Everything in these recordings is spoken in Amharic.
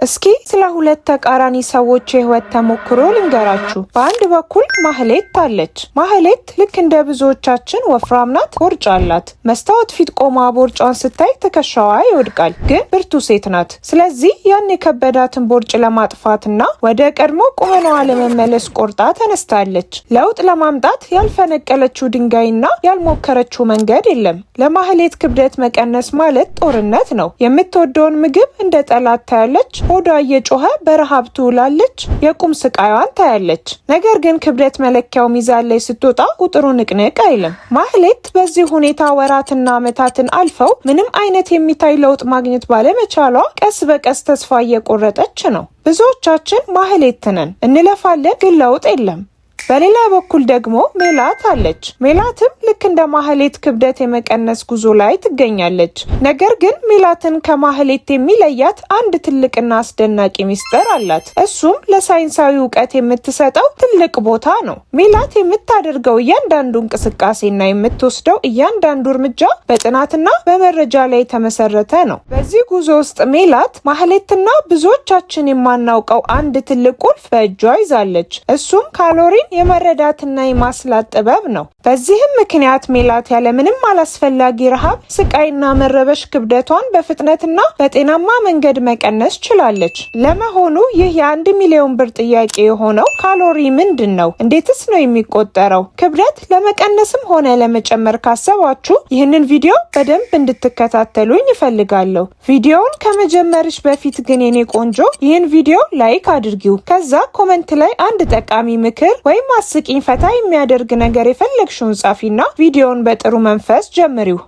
እስኪ ስለ ሁለት ተቃራኒ ሰዎች የህይወት ተሞክሮ ልንገራችሁ። በአንድ በኩል ማህሌት አለች። ማህሌት ልክ እንደ ብዙዎቻችን ወፍራም ናት፣ ቦርጫ አላት። መስታወት ፊት ቆማ ቦርጫን ስታይ ትከሻዋ ይወድቃል፣ ግን ብርቱ ሴት ናት። ስለዚህ ያን የከበዳትን ቦርጭ ለማጥፋትና ወደ ቀድሞ ቁመናዋ ለመመለስ ቆርጣ ተነስታለች። ለውጥ ለማምጣት ያልፈነቀለችው ድንጋይና ያልሞከረችው መንገድ የለም። ለማህሌት ክብደት መቀነስ ማለት ጦርነት ነው። የምትወደውን ምግብ እንደ ጠላት ታያለች። ሆዷ እየጮኸ በረሃብ ትውላለች። የቁም ስቃይዋን ታያለች። ነገር ግን ክብደት መለኪያው ሚዛን ላይ ስትወጣ ቁጥሩ ንቅንቅ አይልም። ማህሌት በዚህ ሁኔታ ወራትና ዓመታትን አልፈው ምንም አይነት የሚታይ ለውጥ ማግኘት ባለመቻሏ ቀስ በቀስ ተስፋ እየቆረጠች ነው። ብዙዎቻችን ማህሌት ነን፣ እንለፋለን፣ ግን ለውጥ የለም። በሌላ በኩል ደግሞ ሜላት አለች። ሜላትም ልክ እንደ ማህሌት ክብደት የመቀነስ ጉዞ ላይ ትገኛለች። ነገር ግን ሜላትን ከማህሌት የሚለያት አንድ ትልቅና አስደናቂ ሚስጥር አላት። እሱም ለሳይንሳዊ እውቀት የምትሰጠው ትልቅ ቦታ ነው። ሜላት የምታደርገው እያንዳንዱ እንቅስቃሴና የምትወስደው እያንዳንዱ እርምጃ በጥናትና በመረጃ ላይ የተመሰረተ ነው። በዚህ ጉዞ ውስጥ ሜላት ማህሌትና ብዙዎቻችን የማናውቀው አንድ ትልቅ ቁልፍ በእጇ ይዛለች። እሱም ካሎሪን የመረዳትና የማስላት ጥበብ ነው። በዚህም ምክንያት ሜላት ያለምንም አላስፈላጊ ረሃብ፣ ስቃይና መረበሽ ክብደቷን በፍጥነትና በጤናማ መንገድ መቀነስ ችላለች። ለመሆኑ ይህ የ1 ሚሊዮን ብር ጥያቄ የሆነው ካሎሪ ምንድን ነው? እንዴትስ ነው የሚቆጠረው? ክብደት ለመቀነስም ሆነ ለመጨመር ካሰባችሁ ይህንን ቪዲዮ በደንብ እንድትከታተሉኝ እፈልጋለሁ። ቪዲዮውን ከመጀመርሽ በፊት ግን የኔ ቆንጆ ይህን ቪዲዮ ላይክ አድርጊው። ከዛ ኮመንት ላይ አንድ ጠቃሚ ምክር ወይም አስቂኝ ፈታ የሚያደርግ ነገር የፈለግሽውን ጻፊና ቪዲዮውን በጥሩ መንፈስ ጀምሪው።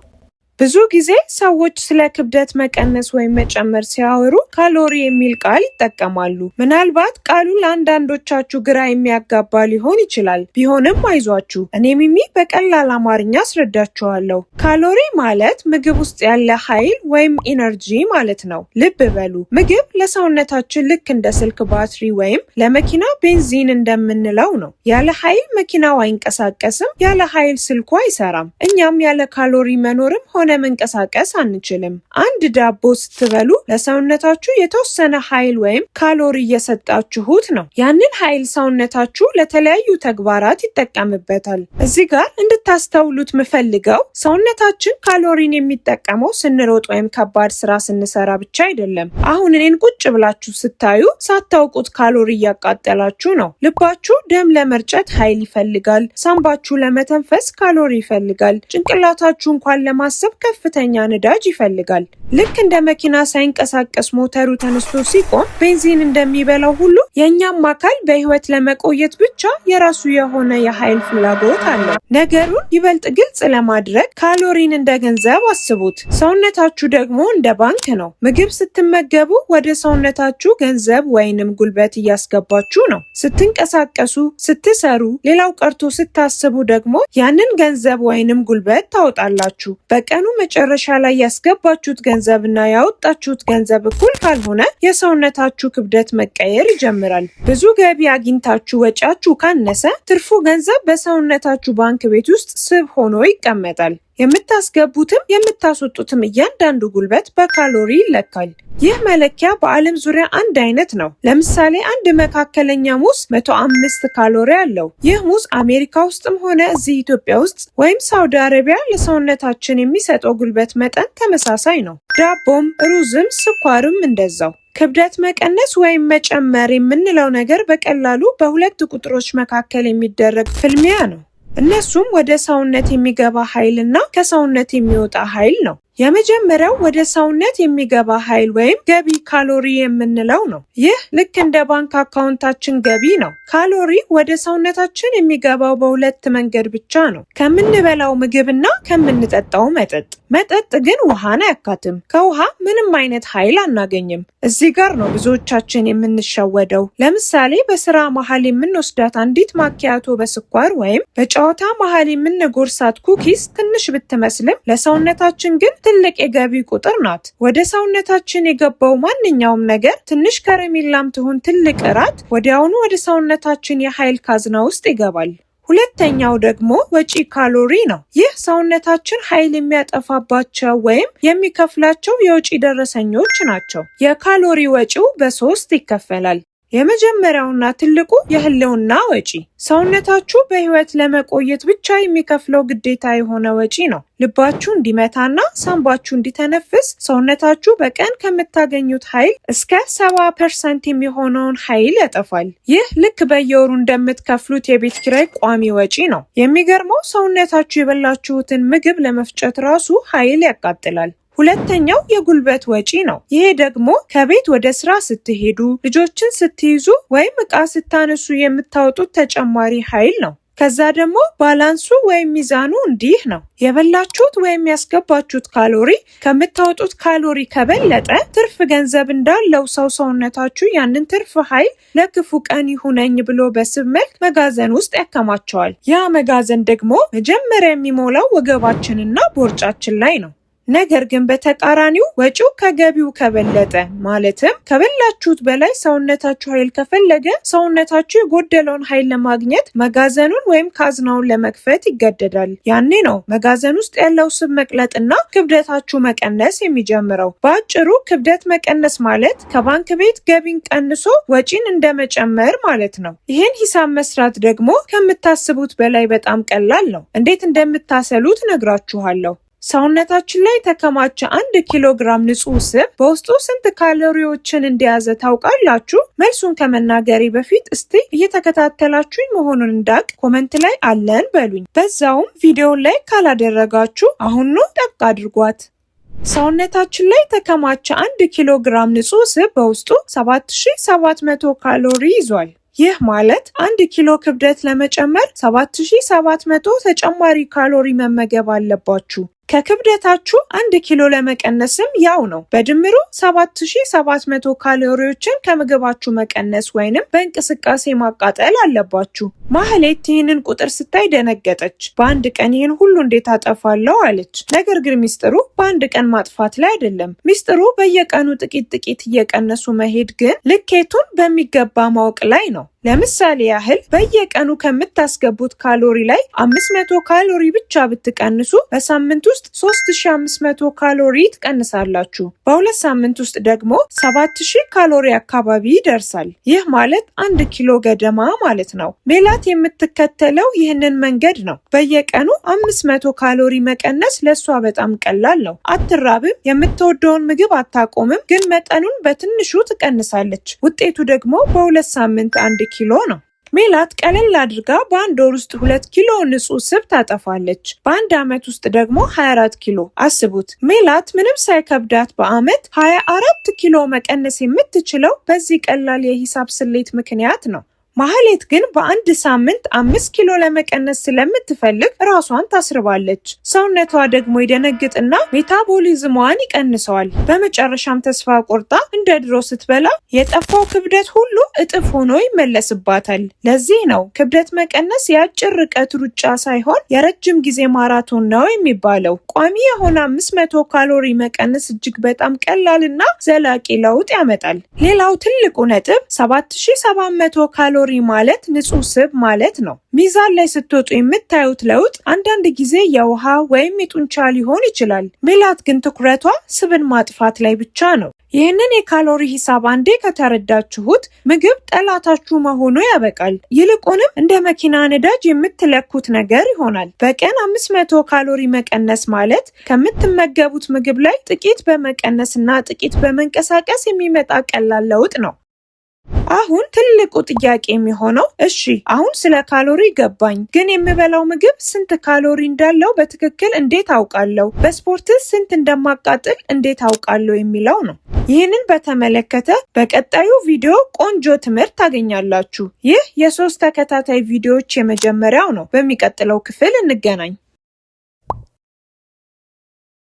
ብዙ ጊዜ ሰዎች ስለ ክብደት መቀነስ ወይም መጨመር ሲያወሩ ካሎሪ የሚል ቃል ይጠቀማሉ። ምናልባት ቃሉ ለአንዳንዶቻችሁ ግራ የሚያጋባ ሊሆን ይችላል። ቢሆንም አይዟችሁ፣ እኔ ሚሚ በቀላል አማርኛ አስረዳችኋለሁ። ካሎሪ ማለት ምግብ ውስጥ ያለ ኃይል ወይም ኢነርጂ ማለት ነው። ልብ በሉ፣ ምግብ ለሰውነታችን ልክ እንደ ስልክ ባትሪ ወይም ለመኪና ቤንዚን እንደምንለው ነው። ያለ ኃይል መኪናው አይንቀሳቀስም፣ ያለ ኃይል ስልኩ አይሰራም። እኛም ያለ ካሎሪ መኖርም ሆነ መንቀሳቀስ አንችልም። አንድ ዳቦ ስትበሉ ለሰውነታችሁ የተወሰነ ኃይል ወይም ካሎሪ እየሰጣችሁት ነው። ያንን ኃይል ሰውነታችሁ ለተለያዩ ተግባራት ይጠቀምበታል። እዚህ ጋር እንድታስተውሉት ምፈልገው ሰውነታችን ካሎሪን የሚጠቀመው ስንሮጥ ወይም ከባድ ስራ ስንሰራ ብቻ አይደለም። አሁን እኔን ቁጭ ብላችሁ ስታዩ ሳታውቁት ካሎሪ እያቃጠላችሁ ነው። ልባችሁ ደም ለመርጨት ኃይል ይፈልጋል። ሳምባችሁ ለመተንፈስ ካሎሪ ይፈልጋል። ጭንቅላታችሁ እንኳን ለማሰብ ከፍተኛ ነዳጅ ይፈልጋል። ልክ እንደ መኪና ሳይንቀሳቀስ ሞተሩ ተነስቶ ሲቆም ቤንዚን እንደሚበላው ሁሉ የእኛም አካል በህይወት ለመቆየት ብቻ የራሱ የሆነ የኃይል ፍላጎት አለው። ነገሩን ይበልጥ ግልጽ ለማድረግ ካሎሪን እንደ ገንዘብ አስቡት። ሰውነታችሁ ደግሞ እንደ ባንክ ነው። ምግብ ስትመገቡ ወደ ሰውነታችሁ ገንዘብ ወይንም ጉልበት እያስገባችሁ ነው። ስትንቀሳቀሱ፣ ስትሰሩ፣ ሌላው ቀርቶ ስታስቡ ደግሞ ያንን ገንዘብ ወይንም ጉልበት ታወጣላችሁ። በቀኑ መጨረሻ ላይ ያስገባችሁት ገንዘብና ያወጣችሁት ገንዘብ እኩል ካልሆነ የሰውነታችሁ ክብደት መቀየር ይጀምራል። ብዙ ገቢ አግኝታችሁ ወጪያችሁ ካነሰ ትርፉ ገንዘብ በሰውነታችሁ ባንክ ቤት ውስጥ ስብ ሆኖ ይቀመጣል። የምታስገቡትም የምታስወጡትም እያንዳንዱ ጉልበት በካሎሪ ይለካል። ይህ መለኪያ በዓለም ዙሪያ አንድ አይነት ነው። ለምሳሌ አንድ መካከለኛ ሙዝ 105 ካሎሪ አለው። ይህ ሙዝ አሜሪካ ውስጥም ሆነ እዚህ ኢትዮጵያ ውስጥ ወይም ሳውዲ አረቢያ ለሰውነታችን የሚሰጠው ጉልበት መጠን ተመሳሳይ ነው። ዳቦም፣ ሩዝም፣ ስኳርም እንደዛው። ክብደት መቀነስ ወይም መጨመር የምንለው ነገር በቀላሉ በሁለት ቁጥሮች መካከል የሚደረግ ፍልሚያ ነው። እነሱም ወደ ሰውነት የሚገባ ኃይልና ከሰውነት የሚወጣ ኃይል ነው። የመጀመሪያው ወደ ሰውነት የሚገባ ኃይል ወይም ገቢ ካሎሪ የምንለው ነው። ይህ ልክ እንደ ባንክ አካውንታችን ገቢ ነው። ካሎሪ ወደ ሰውነታችን የሚገባው በሁለት መንገድ ብቻ ነው፣ ከምንበላው ምግብና ከምንጠጣው መጠጥ። መጠጥ ግን ውሃን አያካትም። ከውሃ ምንም አይነት ኃይል አናገኝም። እዚህ ጋር ነው ብዙዎቻችን የምንሸወደው። ለምሳሌ በስራ መሀል የምንወስዳት አንዲት ማኪያቶ በስኳር ወይም በጨዋታ መሀል የምንጎርሳት ኩኪስ ትንሽ ብትመስልም ለሰውነታችን ግን ትልቅ የገቢ ቁጥር ናት። ወደ ሰውነታችን የገባው ማንኛውም ነገር ትንሽ ከረሜላም ትሁን ትልቅ እራት ወዲያውኑ ወደ ሰውነታችን የኃይል ካዝና ውስጥ ይገባል። ሁለተኛው ደግሞ ወጪ ካሎሪ ነው። ይህ ሰውነታችን ኃይል የሚያጠፋባቸው ወይም የሚከፍላቸው የወጪ ደረሰኞች ናቸው። የካሎሪ ወጪው በ3 ይከፈላል። የመጀመሪያውና ትልቁ የህልውና ወጪ ሰውነታችሁ በህይወት ለመቆየት ብቻ የሚከፍለው ግዴታ የሆነ ወጪ ነው። ልባችሁ እንዲመታና ሳንባችሁ እንዲተነፍስ ሰውነታችሁ በቀን ከምታገኙት ኃይል እስከ 70% የሚሆነውን ኃይል ያጠፋል። ይህ ልክ በየወሩ እንደምትከፍሉት የቤት ኪራይ ቋሚ ወጪ ነው። የሚገርመው ሰውነታችሁ የበላችሁትን ምግብ ለመፍጨት ራሱ ኃይል ያቃጥላል። ሁለተኛው የጉልበት ወጪ ነው። ይሄ ደግሞ ከቤት ወደ ስራ ስትሄዱ፣ ልጆችን ስትይዙ ወይም ዕቃ ስታነሱ የምታወጡት ተጨማሪ ኃይል ነው። ከዛ ደግሞ ባላንሱ ወይም ሚዛኑ እንዲህ ነው። የበላችሁት ወይም ያስገባችሁት ካሎሪ ከምታወጡት ካሎሪ ከበለጠ ትርፍ ገንዘብ እንዳለው ሰውነታችሁ ያንን ትርፍ ኃይል ለክፉ ቀን ይሁነኝ ብሎ በስብ መልክ መጋዘን ውስጥ ያከማቸዋል። ያ መጋዘን ደግሞ መጀመሪያ የሚሞላው ወገባችንና ቦርጫችን ላይ ነው። ነገር ግን በተቃራኒው ወጪው ከገቢው ከበለጠ ማለትም ከበላችሁት በላይ ሰውነታችሁ ኃይል ከፈለገ ሰውነታችሁ የጎደለውን ኃይል ለማግኘት መጋዘኑን ወይም ካዝናውን ለመክፈት ይገደዳል። ያኔ ነው መጋዘን ውስጥ ያለው ስብ መቅለጥና ክብደታችሁ መቀነስ የሚጀምረው። በአጭሩ ክብደት መቀነስ ማለት ከባንክ ቤት ገቢን ቀንሶ ወጪን እንደመጨመር ማለት ነው። ይህን ሂሳብ መስራት ደግሞ ከምታስቡት በላይ በጣም ቀላል ነው። እንዴት እንደምታሰሉት ነግራችኋለሁ። ሰውነታችን ላይ የተከማቸ 1 ኪሎ ግራም ንጹህ ስብ በውስጡ ስንት ካሎሪዎችን እንደያዘ ታውቃላችሁ? መልሱን ከመናገሬ በፊት እስቲ እየተከታተላችሁኝ መሆኑን እንዳቅ ኮመንት ላይ አለን በሉኝ። በዛውም ቪዲዮውን ላይ ካላደረጋችሁ አሁኑ ጠቅ አድርጓት። ሰውነታችን ላይ የተከማቸ 1 ኪሎ ግራም ንጹህ ስብ በውስጡ 7700 ካሎሪ ይዟል። ይህ ማለት 1 ኪሎ ክብደት ለመጨመር 7700 ተጨማሪ ካሎሪ መመገብ አለባችሁ። ከክብደታችሁ 1 ኪሎ ለመቀነስም ያው ነው። በድምሩ 7700 ካሎሪዎችን ከምግባችሁ መቀነስ ወይንም በእንቅስቃሴ ማቃጠል አለባችሁ። ማህሌት ይህንን ቁጥር ስታይ ደነገጠች። በአንድ ቀን ይህን ሁሉ እንዴት አጠፋለሁ አለች። ነገር ግን ሚስጥሩ በአንድ ቀን ማጥፋት ላይ አይደለም። ሚስጥሩ በየቀኑ ጥቂት እየቀነሱ መሄድ ግን ልኬቱን በሚገባ ማወቅ ላይ ነው። ለምሳሌ ያህል በየቀኑ ከምታስገቡት ካሎሪ ላይ 500 ካሎሪ ብቻ ብትቀንሱ በሳምንት ውስጥ 3500 ካሎሪ ትቀንሳላችሁ። በ2 ሳምንት ውስጥ ደግሞ 7000 ካሎሪ አካባቢ ይደርሳል። ይህ ማለት 1 ኪሎ ገደማ ማለት ነው። ሜላት የምትከተለው ይህንን መንገድ ነው። በየቀኑ 500 ካሎሪ መቀነስ ለሷ በጣም ቀላል ነው። አትራብም፣ የምትወደውን ምግብ አታቆምም፣ ግን መጠኑን በትንሹ ትቀንሳለች። ውጤቱ ደግሞ በ2 ሳምንት 1 ኪሎ ነው። ሜላት ቀለል አድርጋ በአንድ ወር ውስጥ 2 ኪሎ ንጹህ ስብ ታጠፋለች። በአንድ ዓመት ውስጥ ደግሞ 24 ኪሎ። አስቡት፣ ሜላት ምንም ሳይከብዳት በዓመት 24 ኪሎ መቀነስ የምትችለው በዚህ ቀላል የሂሳብ ስሌት ምክንያት ነው። ማህሌት ግን በአንድ ሳምንት 5 ኪሎ ለመቀነስ ስለምትፈልግ ራሷን ታስርባለች። ሰውነቷ ደግሞ ይደነግጥና ሜታቦሊዝሟን ይቀንሰዋል። በመጨረሻም ተስፋ ቆርጣ እንደ ድሮ ስትበላ የጠፋው ክብደት ሁሉ እጥፍ ሆኖ ይመለስባታል። ለዚህ ነው ክብደት መቀነስ የአጭር ርቀት ሩጫ ሳይሆን የረጅም ጊዜ ማራቶን ነው የሚባለው። ቋሚ የሆነ 500 ካሎሪ መቀነስ እጅግ በጣም ቀላልና ዘላቂ ለውጥ ያመጣል። ሌላው ትልቁ ነጥብ 7700 ካሎሪ ማለት ንጹህ ስብ ማለት ነው። ሚዛን ላይ ስትወጡ የምታዩት ለውጥ አንዳንድ ጊዜ የውሃ ወይም የጡንቻ ሊሆን ይችላል። ሜላት ግን ትኩረቷ ስብን ማጥፋት ላይ ብቻ ነው። ይህንን የካሎሪ ሂሳብ አንዴ ከተረዳችሁት ምግብ ጠላታችሁ መሆኑ ያበቃል። ይልቁንም እንደ መኪና ነዳጅ የምትለኩት ነገር ይሆናል። በቀን 500 ካሎሪ መቀነስ ማለት ከምትመገቡት ምግብ ላይ ጥቂት በመቀነስና ጥቂት በመንቀሳቀስ የሚመጣ ቀላል ለውጥ ነው። አሁን ትልቁ ጥያቄ የሚሆነው እሺ አሁን ስለ ካሎሪ ገባኝ፣ ግን የምበላው ምግብ ስንት ካሎሪ እንዳለው በትክክል እንዴት አውቃለሁ? በስፖርትስ ስንት እንደማቃጥል እንዴት አውቃለሁ የሚለው ነው። ይህንን በተመለከተ በቀጣዩ ቪዲዮ ቆንጆ ትምህርት ታገኛላችሁ። ይህ የ3 ተከታታይ ቪዲዮዎች የመጀመሪያው ነው። በሚቀጥለው ክፍል እንገናኝ።